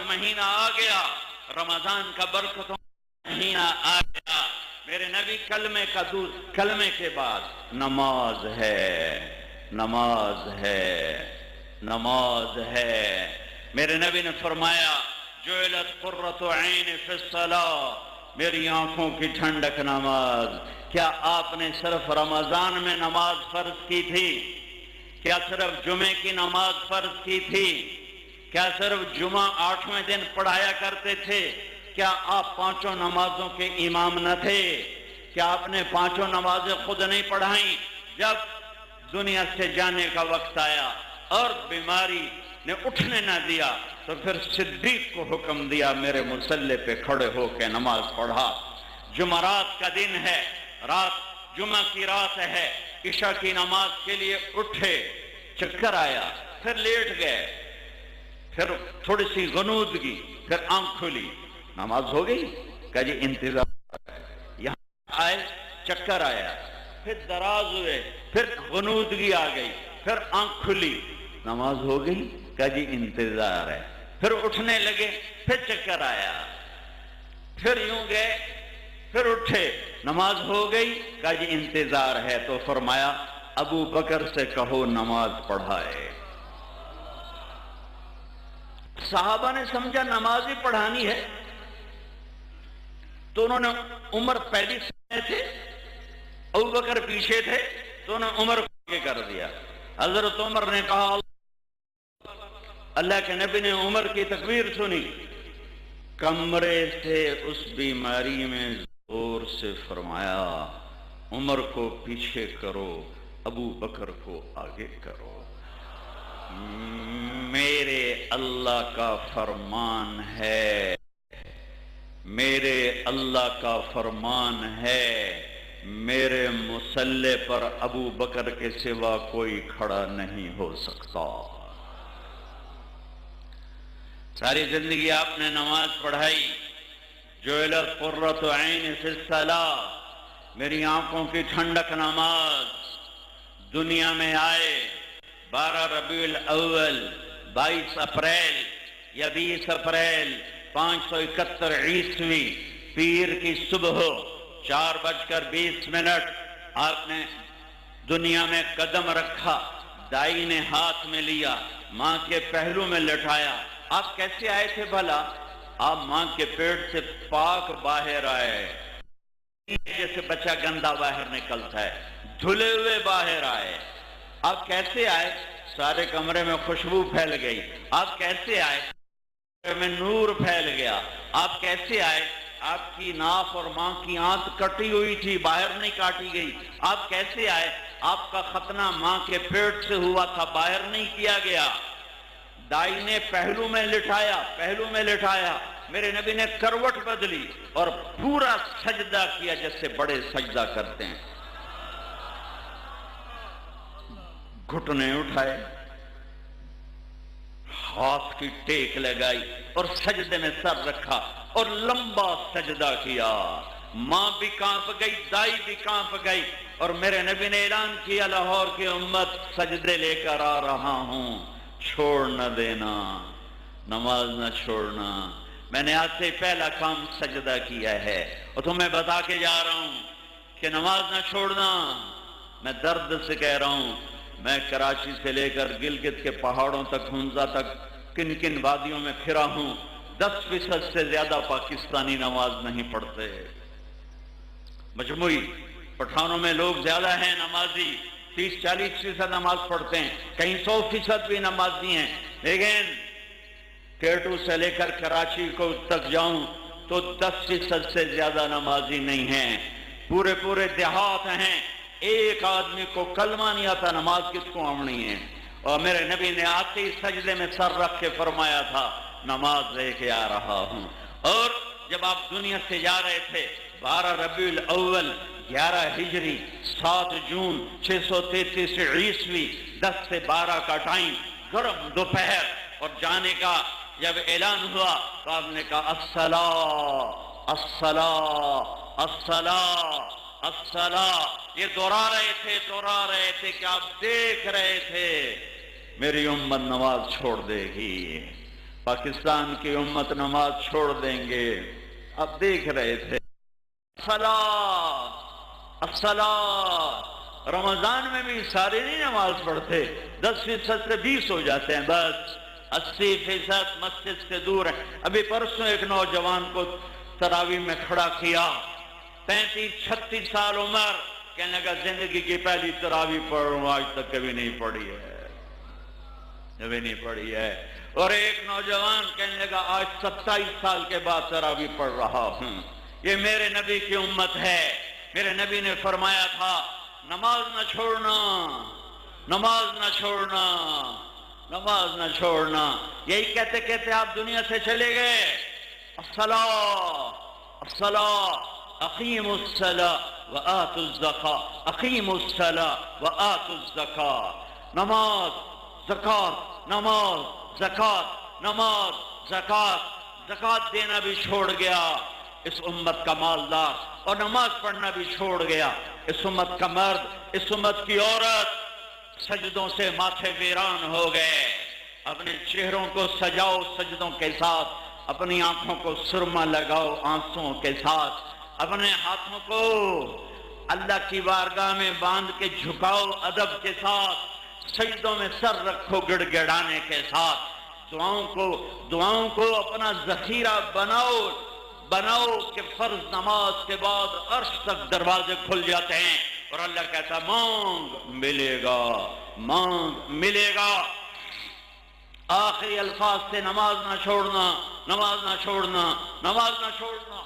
مہینہ آ گیا، رمضان کا برکتوں کا مہینہ آ گیا، میرے نبی کلمے کے بعد نماز ہے، نماز ہے، نماز ہے۔ میرے نبی نے فرمایا جعلت قرۃ عین فی الصلاۃ، میری آنکھوں کی ٹھنڈک نماز۔ کیا آپ نے صرف رمضان میں نماز فرض کی تھی؟ کیا صرف جمعے کی نماز فرض کی تھی؟ کیا صرف جمعہ 8ویں دن پڑھایا کرتے تھے؟ کیا آپ 5 نمازوں کے امام نہ تھے؟ کیا آپ نے 5 نمازیں خود نہیں پڑھائیں؟ جب دنیا سے جانے کا وقت آیا اور بیماری نے اٹھنے نہ دیا تو پھر صدیق کو حکم دیا میرے مصلی پہ کھڑے ہو کے نماز پڑھا۔ جمعرات کا دن ہے، جمعہ کی رات ہے، عشاء کی نماز کے لیے اٹھے، چکر آیا، پھر لیٹ گئے، پھر تھوڑی سی غنودگی، پھر آنکھ کھلی، نماز ہو گئی؟ کہا جی انتظار۔ یہاں آئے، چکر آیا، پھر دراز ہوئے، پھر غنودگی آ گئی، پھر آنکھ کھلی، نماز ہو گئی؟ کہا جی انتظار ہے۔ پھر اٹھنے لگے، پھر چکر آیا، پھر یوں گئے، پھر اٹھے، نماز ہو گئی؟ کہا جی انتظار ہے۔ تو فرمایا ابو بکر سے کہو نماز پڑھائے۔ صحابہ نے سمجھا نماز ہی پڑھانی ہے، تو انہوں نے عمر پہلی سامنے تھے، ابو بکر پیچھے تھے، تو انہوں نے عمر کو آگے کر دیا۔ حضرت عمر نے کہا، اللہ کے نبی نے عمر کی تکبیر سنی، کمرے سے اس بیماری میں زور سے فرمایا عمر کو پیچھے کرو، ابو بکر کو آگے کرو۔ میرے اللہ کا فرمان ہے، میرے اللہ کا فرمان ہے، میرے مصلی پر ابو بکر کے سوا کوئی کھڑا نہیں ہو سکتا۔ ساری زندگی آپ نے نماز پڑھائی، جعلت قرۃ عین فی الصلاۃ، میری آنکھوں کی ٹھنڈک نماز۔ دنیا میں آئے 12 ربیع الاول، 22 اپریل یا 20 اپریل 571 عیسوی، پیر کی صبح 4:20 آپ نے دنیا میں قدم رکھا، دائیں ہاتھ میں لیا، ماں کے پہلو میں لٹایا۔ آپ کیسے آئے تھے بھلا؟ آپ ماں کے پیٹ سے پاک باہر آئے، جیسے بچہ گندا باہر نکلتا ہے، دھلے ہوئے باہر آئے۔ آپ کیسے آئے؟ سارے کمرے میں خوشبو پھیل گئی۔ آپ کیسے آئے؟ کمرے میں نور پھیل گیا۔ آپ کیسے آئے؟ آپ کی ناف اور ماں کی آنت کٹی ہوئی تھی، باہر نہیں کاٹی گئی۔ آپ کیسے آئے؟ آپ کا ختنہ ماں کے پیٹ سے ہوا تھا، باہر نہیں کیا گیا۔ دائیں پہلو میں لٹایا، پہلو میں لٹایا، میرے نبی نے کروٹ بدلی اور پورا سجدہ کیا جیسے بڑے سجدہ کرتے ہیں۔ گھٹنے اٹھائے، ہاتھ کی ٹیک لگائی اور سجدے میں سر رکھا اور لمبا سجدہ کیا۔ ماں بھی کانپ گئی، دائی بھی کانپ گئی، اور میرے نبی نے اعلان کیا لاہور کی امت سجدے لے کر آ رہا ہوں، چھوڑ نہ دینا، نماز نہ چھوڑنا۔ میں نے آج سے پہلا کام سجدہ کیا ہے اور تمہیں بتا کے جا رہا ہوں کہ نماز نہ چھوڑنا۔ میں درد سے کہہ رہا ہوں، میں کراچی سے لے کر گلگت کے پہاڑوں تک، ہنزا تک، کن کن وادیوں میں پھرا ہوں، 10% سے زیادہ پاکستانی نماز نہیں پڑھتے۔ مجموعی پٹھانوں میں لوگ زیادہ ہیں نمازی، 30-40% نماز پڑھتے ہیں، کہیں 100% بھی نمازی ہیں، لیکن کیٹو سے لے کر کراچی کو تک جاؤں تو 10% سے زیادہ نمازی نہیں ہیں۔ پورے دیہات ہیں، ایک آدمی کو کلمہ نہیں آتا، نماز کس کو آمنی ہے؟ اور میرے نبی نے آتے ہی سجدے میں سر رکھ کے فرمایا تھا نماز لے کے آ رہا ہوں۔ اور جب آپ دنیا سے جا رہے تھے 12 ربیع الاول 11 ہجری 7 جون 633 عیسوی 10 سے 12 کا ٹائم، گرم دوپہر، اور جانے کا جب اعلان ہوا تو آپ نے کہا الصلاۃ الصلاۃ الصلاۃ الصلاۃ۔ یہ دہرا رہے تھے کہ آپ دیکھ رہے تھے میری امت نماز چھوڑ دے گی، پاکستان کی امت نماز چھوڑ دیں گے. اب دیکھ رہے تھے الصلاۃ، رمضان میں بھی سارے نہیں نماز پڑھتے، 10% سے 20 ہو جاتے ہیں بس، 80% مسجد سے دور ہے. ابھی پرسوں ایک نوجوان کو تراویح میں کھڑا کیا، 35-36 سال عمر، کہنے لگا زندگی کی پہلی تراویح پڑھ رہا ہوں، آج تک کبھی نہیں پڑھی ہے، کبھی نہیں پڑھی ہے. اور ایک نوجوان کہنے لگا آج 27 سال کے بعد تراویح پڑھ رہا ہوں. یہ میرے نبی کی امت ہے. میرے نبی نے فرمایا تھا نماز نہ چھوڑنا، نماز نہ چھوڑنا، نماز نہ چھوڑنا. یہی کہتے کہتے آپ دنیا سے چلے گئے. الصلاۃ، الصلاۃ، اقیموا الصلاۃ وآتوا الزکاۃ، اقیموا الصلاۃ وآتوا الزکاۃ. نماز، زکات، نماز، زکات، نماز، زکات. زکات دینا بھی چھوڑ گیا اس امت کا مالدار، اور نماز پڑھنا بھی چھوڑ گیا اس امت کا مرد، اس امت کی عورت. سجدوں سے ماتھے ویران ہو گئے. اپنے چہروں کو سجاؤ سجدوں کے ساتھ، اپنی آنکھوں کو سرما لگاؤ آنسوؤں کے ساتھ، اپنے ہاتھوں کو اللہ کی بارگاہ میں باندھ کے جھکاؤ ادب کے ساتھ، سجدوں میں سر رکھو گڑ گڑانے کے ساتھ. دعاؤں کو اپنا ذخیرہ بناؤ کہ فرض نماز کے بعد عرش تک دروازے کھل جاتے ہیں اور اللہ کہتا مانگ ملے گا، مانگ ملے گا. آخری الفاظ سے نماز نہ چھوڑنا، نماز نہ چھوڑنا، نماز نہ چھوڑنا.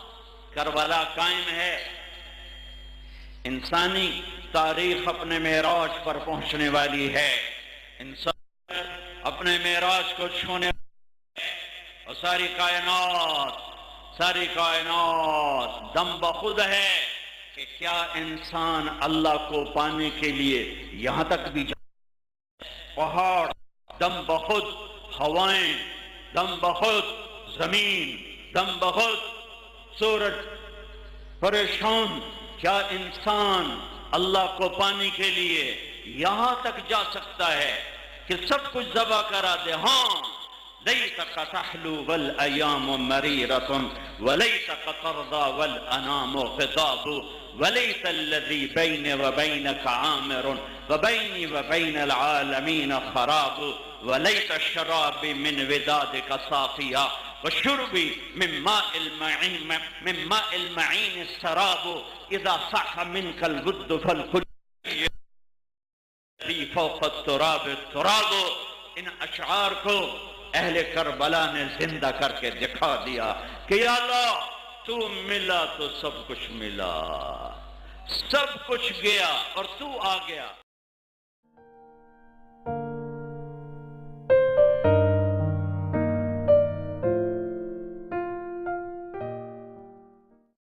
کربلا قائم ہے. انسانی تاریخ اپنے معراج پر پہنچنے والی ہے. انسان اپنے معراج کو چھونے اور ساری کائنات دم بخود ہے کہ کیا انسان اللہ کو پانے کے لیے یہاں تک بھی پہاڑ دم بخود، ہوائیں دم بخود، زمین دم بخود، سورج پریشان. کیا انسان اللہ کو پانے کے لیے یہاں تک جا سکتا ہے کہ سب کچھ ذبح کرا دے؟ ہاں. لیتک تحلو والایام مریرۃ ولیتک ترضی والانام خطاب ولیت الذی بینی وبینک عامر وبینی وبین العالمین خراب ولیت الشراب من ودادک صافیا وشربی من ماء المعین السراب اذا صح منک الود فالکل فوق التراب التراب. ان اشعار کو اہل کربلا نے زندہ کر کے دکھا دیا کہ یا اللہ تو ملا تو سب کچھ ملا، سب کچھ گیا اور تو آ گیا.